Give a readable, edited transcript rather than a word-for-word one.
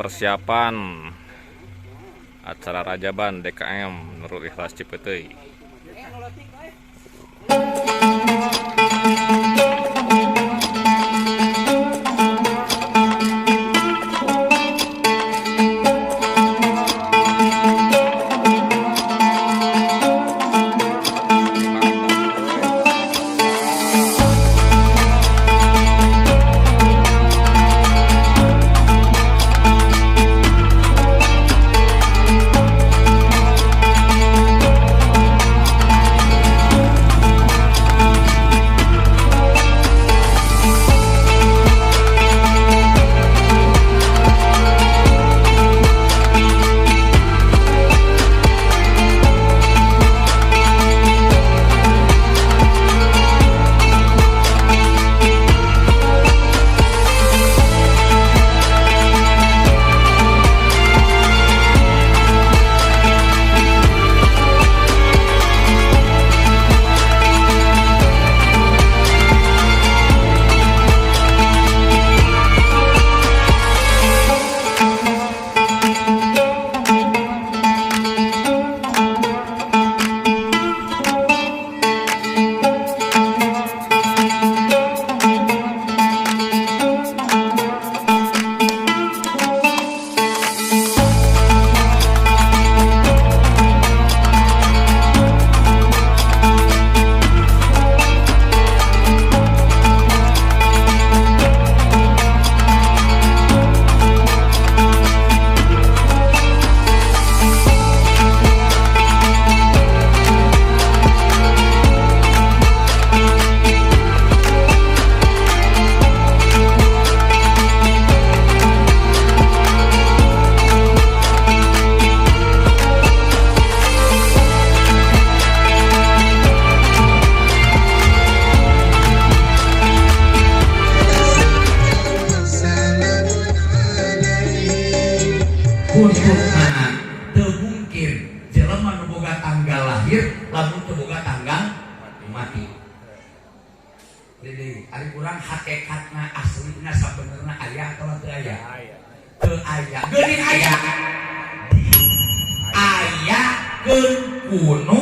persiapan acara Rajaban DKM Nurul Ikhlas Cipeuteui. Khususna teu mungkin jelema nu boga tanggal lahir lamun teu boga tanggal mati. Jadi ari kurang hakikatna aslina sabenerna aya atau teu aya? Teu aya. Geuning aya. Aya keun kuno